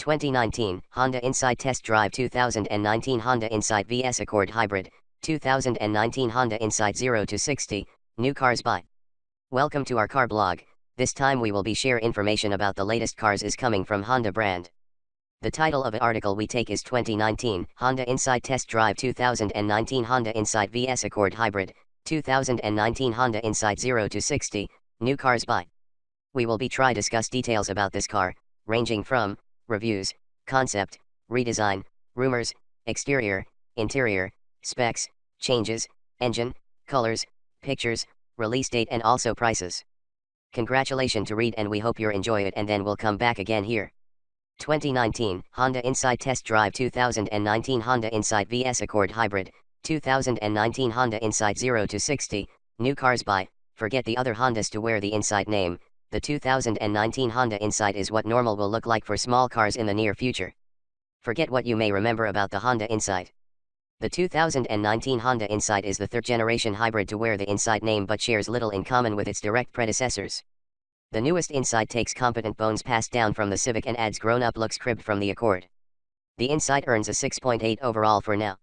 2019 Honda Insight Test Drive 2019 Honda Insight vs Accord Hybrid 2019 Honda Insight 0 to 60 New Cars Buy. Welcome to our car blog. This time we will be share information about the latest cars is coming from Honda brand. The title of an article we take is 2019 Honda Insight Test Drive 2019 Honda Insight vs Accord Hybrid 2019 Honda Insight 0 to 60 New Cars Buy. We will be try discuss details about this car, ranging from reviews, concept, redesign, rumors, exterior, interior, specs, changes, engine, colors, pictures, release date and also prices. Congratulations to read and we hope you enjoy it and then we'll come back again here. 2019 Honda Insight Test Drive 2019 Honda Insight vs Accord Hybrid 2019 Honda Insight 0 to 60 New Cars Buy. Forget the other Hondas to wear the Insight name. The 2019 Honda Insight is what normal will look like for small cars in the near future. Forget what you may remember about the Honda Insight. The 2019 Honda Insight is the third generation hybrid to wear the Insight name but shares little in common with its direct predecessors. The newest Insight takes competent bones passed down from the Civic and adds grown-up looks cribbed from the Accord. The Insight earns a 6.8 overall for now.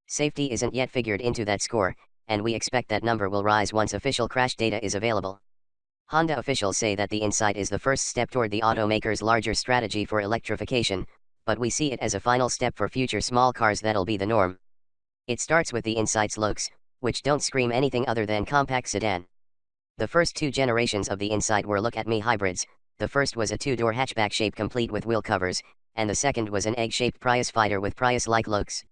Safety isn't yet figured into that score, and we expect that number will rise once official crash data is available. Honda officials say that the Insight is the first step toward the automaker's larger strategy for electrification, but we see it as a final step for future small cars that'll be the norm. It starts with the Insight's looks, which don't scream anything other than compact sedan. The first two generations of the Insight were look-at-me hybrids. The first was a two-door hatchback shape complete with wheel covers, and the second was an egg-shaped Prius fighter with Prius-like looks.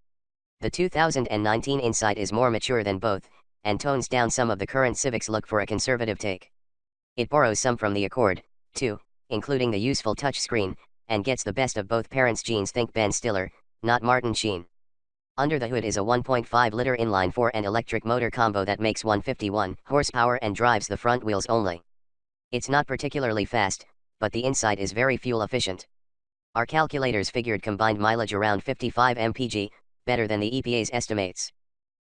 The 2019 Insight is more mature than both, and tones down some of the current Civic's look for a conservative take. It borrows some from the Accord, too, including the useful touchscreen, and gets the best of both parents' genes. Think Ben Stiller, not Martin Sheen. Under the hood is a 1.5-liter inline-four and electric motor combo that makes 151 horsepower and drives the front wheels only. It's not particularly fast, but the Insight is very fuel efficient. Our calculators figured combined mileage around 55 mpg, better than the EPA's estimates.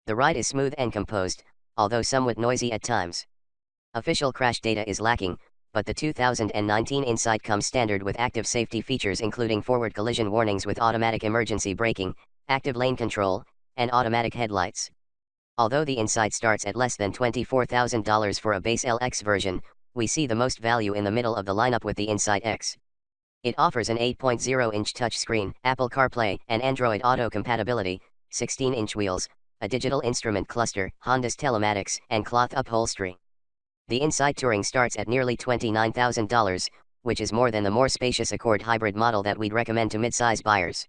The ride is smooth and composed, although somewhat noisy at times. Official crash data is lacking, but the 2019 Insight comes standard with active safety features including forward collision warnings with automatic emergency braking, active lane control, and automatic headlights. Although the Insight starts at less than $24,000 for a base LX version, we see the most value in the middle of the lineup with the Insight X. It offers an 8.0-inch touchscreen, Apple CarPlay and Android Auto compatibility, 16-inch wheels, a digital instrument cluster, Honda's telematics, and cloth upholstery. The Insight Touring starts at nearly $29,000, which is more than the more spacious Accord hybrid model that we'd recommend to mid-size buyers.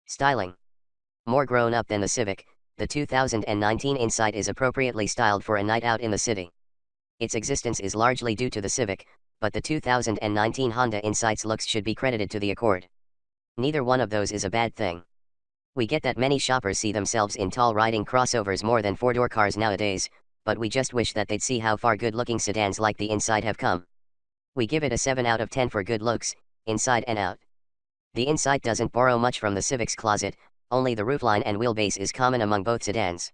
Styling. More grown-up than the Civic, the 2019 Insight is appropriately styled for a night out in the city. Its existence is largely due to the Civic, but the 2019 Honda Insight's looks should be credited to the Accord. Neither one of those is a bad thing. We get that many shoppers see themselves in tall riding crossovers more than four-door cars nowadays, but we just wish that they'd see how far good-looking sedans like the Insight have come. We give it a 7 out of 10 for good looks, inside and out. The Insight doesn't borrow much from the Civic's closet, only the roofline and wheelbase is common among both sedans.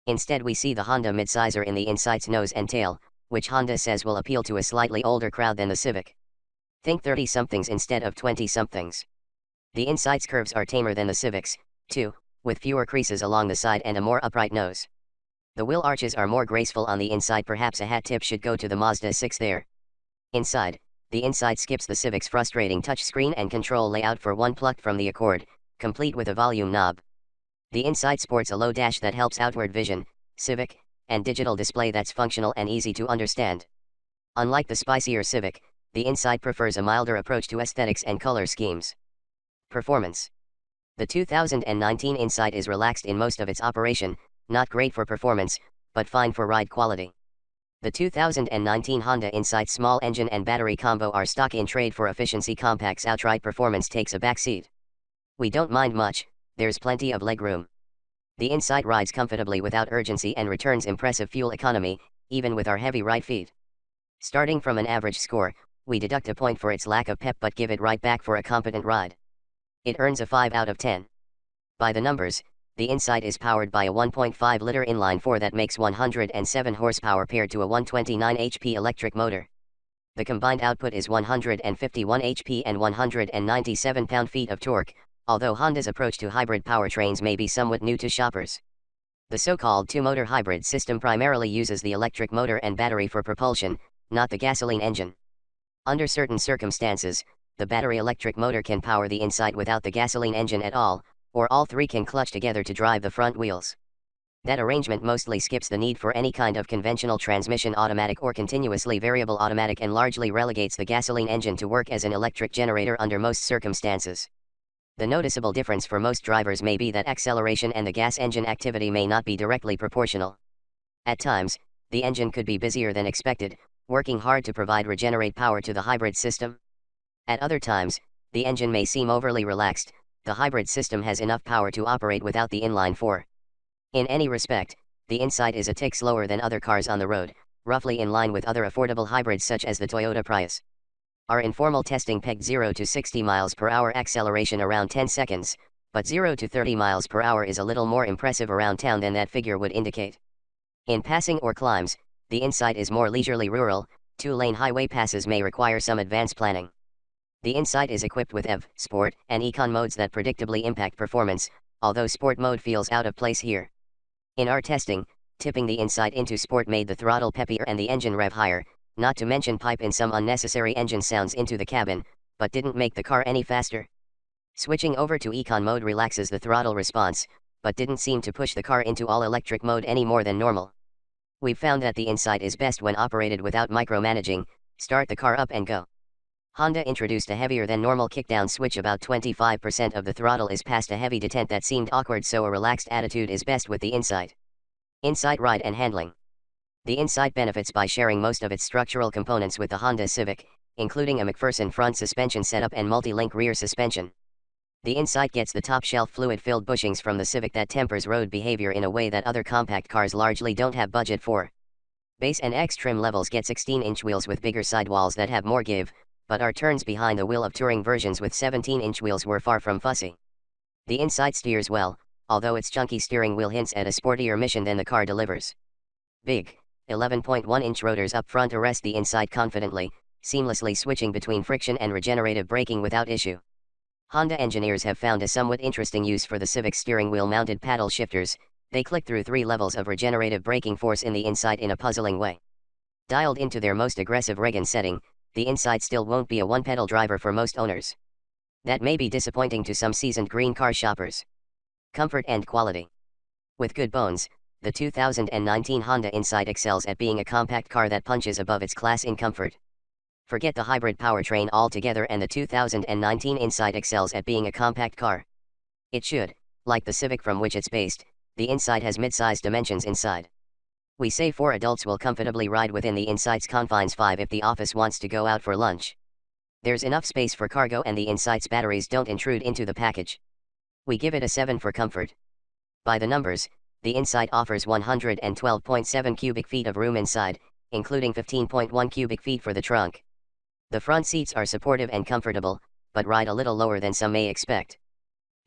Instead we see the Honda midsizer in the Insight's nose and tail, which Honda says will appeal to a slightly older crowd than the Civic. Think 30-somethings instead of 20-somethings. The Insight's curves are tamer than the Civic's, too, with fewer creases along the side and a more upright nose. The wheel arches are more graceful on the Insight. Perhaps a hat tip should go to the Mazda 6 there. Inside, the Insight skips the Civic's frustrating touchscreen and control layout for one plucked from the Accord, complete with a volume knob. The Insight sports a low dash that helps outward vision, Civic, and digital display that's functional and easy to understand. Unlike the spicier Civic, the Insight prefers a milder approach to aesthetics and color schemes. Performance. The 2019 Insight is relaxed in most of its operation, not great for performance, but fine for ride quality. The 2019 Honda Insight small engine and battery combo are stock in trade for efficiency. Compact's outright performance takes a backseat. We don't mind much, there's plenty of legroom. The Insight rides comfortably without urgency and returns impressive fuel economy, even with our heavy right feet. Starting from an average score, we deduct a point for its lack of pep but give it right back for a competent ride. It earns a 5 out of 10. By the numbers, the Insight is powered by a 1.5-liter inline-four that makes 107 horsepower paired to a 129 HP electric motor. The combined output is 151 HP and 197 pound-feet of torque, although Honda's approach to hybrid powertrains may be somewhat new to shoppers. The so-called two-motor hybrid system primarily uses the electric motor and battery for propulsion, not the gasoline engine. Under certain circumstances, the battery electric motor can power the Insight without the gasoline engine at all, or all three can clutch together to drive the front wheels. That arrangement mostly skips the need for any kind of conventional transmission automatic or continuously variable automatic and largely relegates the gasoline engine to work as an electric generator under most circumstances. The noticeable difference for most drivers may be that acceleration and the gas engine activity may not be directly proportional. At times, the engine could be busier than expected, working hard to regenerate power to the hybrid system. At other times, the engine may seem overly relaxed. The hybrid system has enough power to operate without the inline-four. In any respect, the Insight is a tick slower than other cars on the road, roughly in line with other affordable hybrids such as the Toyota Prius. Our informal testing pegged 0 to 60 miles per hour acceleration around 10 seconds, but 0 to 30 miles per hour is a little more impressive around town than that figure would indicate. In passing or climbs, the Insight is more leisurely rural. 2-lane highway passes may require some advanced planning. The Insight is equipped with EV, Sport, and Econ modes that predictably impact performance, although Sport mode feels out of place here. In our testing, tipping the Insight into Sport made the throttle peppier and the engine rev higher, not to mention pipe in some unnecessary engine sounds into the cabin, but didn't make the car any faster. Switching over to Econ mode relaxes the throttle response, but didn't seem to push the car into all-electric mode any more than normal. We've found that the Insight is best when operated without micromanaging. Start the car up and go. Honda introduced a heavier than normal kickdown switch. About 25% of the throttle is past a heavy detent that seemed awkward, so a relaxed attitude is best with the Insight. Insight ride and handling. The Insight benefits by sharing most of its structural components with the Honda Civic, including a McPherson front suspension setup and multi-link rear suspension. The Insight gets the top-shelf fluid-filled bushings from the Civic that tempers road behavior in a way that other compact cars largely don't have budget for. Base and X trim levels get 16-inch wheels with bigger sidewalls that have more give, but our turns behind the wheel of touring versions with 17-inch wheels were far from fussy. The Insight steers well, although its chunky steering wheel hints at a sportier mission than the car delivers. Big, 11.1-inch rotors up front arrest the Insight confidently, seamlessly switching between friction and regenerative braking without issue. Honda engineers have found a somewhat interesting use for the Civic's steering wheel-mounted paddle shifters. They click through 3 levels of regenerative braking force in the Insight in a puzzling way. Dialed into their most aggressive regen setting, the Insight still won't be a one-pedal driver for most owners. That may be disappointing to some seasoned green car shoppers. Comfort and quality. With good bones, the 2019 Honda Insight excels at being a compact car that punches above its class in comfort. Forget the hybrid powertrain altogether, and the 2019 Insight excels at being a compact car. It should, like the Civic from which it's based, the Insight has mid-sized dimensions inside. We say 4 adults will comfortably ride within the Insight's confines, 5 if the office wants to go out for lunch. There's enough space for cargo and the Insight's batteries don't intrude into the package. We give it a 7 for comfort. By the numbers, the Insight offers 112.7 cubic feet of room inside, including 15.1 cubic feet for the trunk. The front seats are supportive and comfortable, but ride a little lower than some may expect.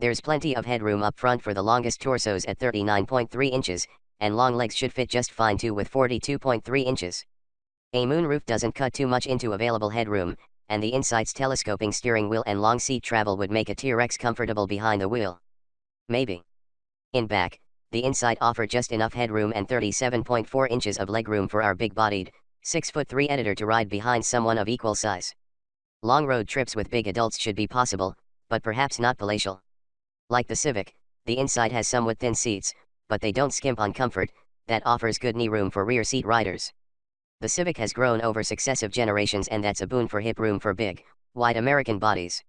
There's plenty of headroom up front for the longest torsos at 39.3 inches, and long legs should fit just fine too with 42.3 inches. A moonroof doesn't cut too much into available headroom, and the Insight's telescoping steering wheel and long seat travel would make a T-Rex comfortable behind the wheel. Maybe. In back, the Insight offered just enough headroom and 37.4 inches of legroom for our big-bodied, 6'3" editor to ride behind someone of equal size. Long road trips with big adults should be possible, but perhaps not palatial. Like the Civic, the Insight has somewhat thin seats, but they don't skimp on comfort. That offers good knee room for rear seat riders. The Civic has grown over successive generations, and that's a boon for hip room for big, wide American bodies.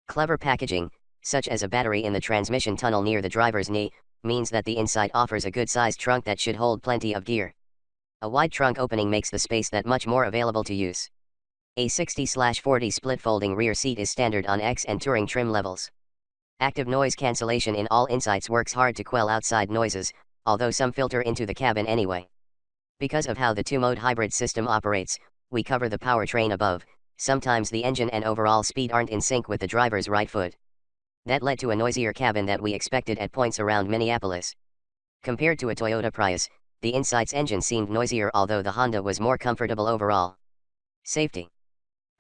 Clever packaging, such as a battery in the transmission tunnel near the driver's knee, means that the Insight offers a good-sized trunk that should hold plenty of gear. A wide trunk opening makes the space that much more available to use. A 60/40 split folding rear seat is standard on X and Touring trim levels. Active noise cancellation in all Insights works hard to quell outside noises, although some filter into the cabin anyway. Because of how the two-mode hybrid system operates, we cover the powertrain above. Sometimes the engine and overall speed aren't in sync with the driver's right foot. That led to a noisier cabin than we expected at points around Minneapolis. Compared to a Toyota Prius, the Insight's engine seemed noisier, although the Honda was more comfortable overall. Safety.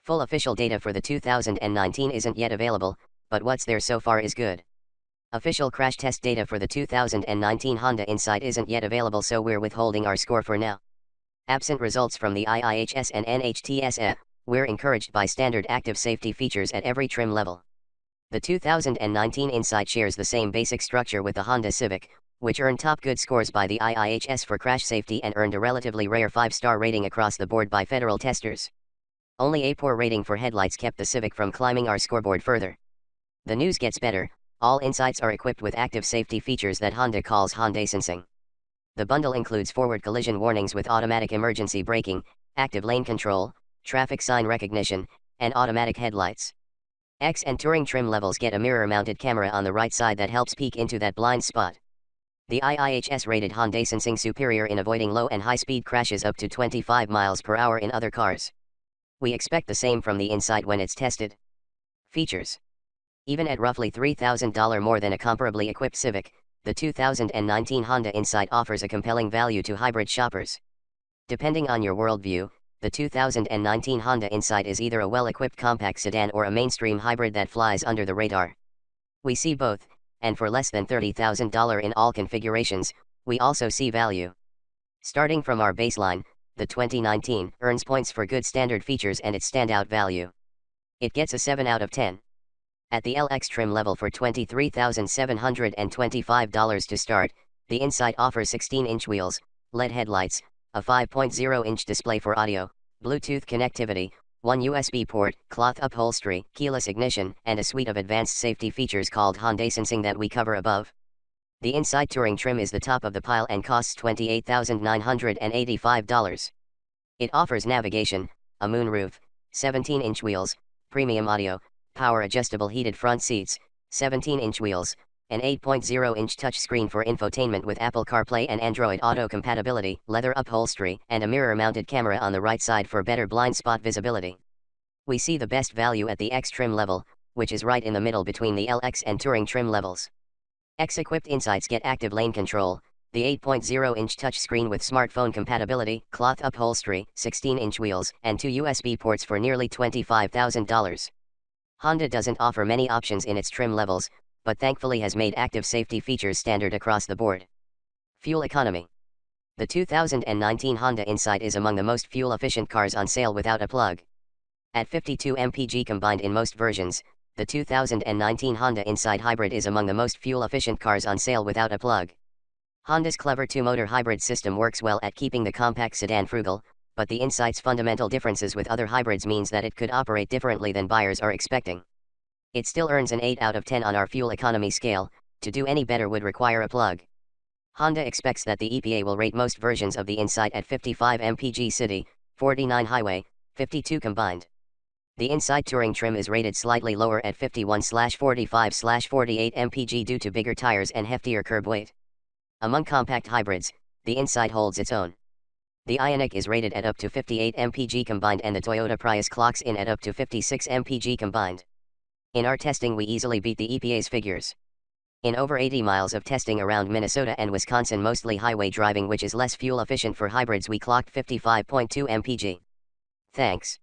Full official data for the 2019 isn't yet available, but what's there so far is good. Official crash test data for the 2019 Honda Insight isn't yet available, so we're withholding our score for now. Absent results from the IIHS and NHTSA, we're encouraged by standard active safety features at every trim level. The 2019 Insight shares the same basic structure with the Honda Civic, which earned top good scores by the IIHS for crash safety and earned a relatively rare 5-star rating across the board by federal testers. Only a poor rating for headlights kept the Civic from climbing our scoreboard further. The news gets better. All Insights are equipped with active safety features that Honda calls Hyundai Sensing. The bundle includes forward collision warnings with automatic emergency braking, active lane control, traffic sign recognition, and automatic headlights. X and Touring trim levels get a mirror-mounted camera on the right side that helps peek into that blind spot. The IIHS rated Hyundai Sensing superior in avoiding low and high-speed crashes up to 25 miles per hour in other cars. We expect the same from the Insight when it's tested. Features. Even at roughly $3,000 more than a comparably equipped Civic, the 2019 Honda Insight offers a compelling value to hybrid shoppers. Depending on your worldview, the 2019 Honda Insight is either a well-equipped compact sedan or a mainstream hybrid that flies under the radar. We see both, and for less than $30,000 in all configurations, we also see value. Starting from our baseline, the 2019 earns points for good standard features and its standout value. It gets a 7 out of 10. At the LX trim level for $23,725 to start, the Insight offers 16-inch wheels, LED headlights, a 5.0-inch display for audio, Bluetooth connectivity, one USB port, cloth upholstery, keyless ignition, and a suite of advanced safety features called Hyundai Sensing that we cover above. The Insight Touring trim is the top of the pile and costs $28,985. It offers navigation, a moonroof, 17-inch wheels, premium audio, power-adjustable heated front seats, 17-inch wheels, an 8.0-inch touchscreen for infotainment with Apple CarPlay and Android Auto compatibility, leather upholstery, and a mirror-mounted camera on the right side for better blind spot visibility. We see the best value at the X trim level, which is right in the middle between the LX and Touring trim levels. X-equipped Insights get active lane control, the 8.0-inch touchscreen with smartphone compatibility, cloth upholstery, 16-inch wheels, and 2 USB ports for nearly $25,000. Honda doesn't offer many options in its trim levels, but thankfully has made active safety features standard across the board. Fuel economy. The 2019 Honda Insight is among the most fuel-efficient cars on sale without a plug. At 52 mpg combined in most versions, the 2019 Honda Insight Hybrid is among the most fuel-efficient cars on sale without a plug. Honda's clever two-motor hybrid system works well at keeping the compact sedan frugal, but the Insight's fundamental differences with other hybrids means that it could operate differently than buyers are expecting. It still earns an 8 out of 10 on our fuel economy scale. To do any better would require a plug. Honda expects that the EPA will rate most versions of the Insight at 55 mpg city, 49 highway, 52 combined. The Insight Touring trim is rated slightly lower at 51/45/48 mpg due to bigger tires and heftier curb weight. Among compact hybrids, the Insight holds its own. The Ioniq is rated at up to 58 mpg combined and the Toyota Prius clocks in at up to 56 mpg combined. In our testing we easily beat the EPA's figures. In over 80 miles of testing around Minnesota and Wisconsin, mostly highway driving which is less fuel efficient for hybrids, we clocked 55.2 mpg. Thanks.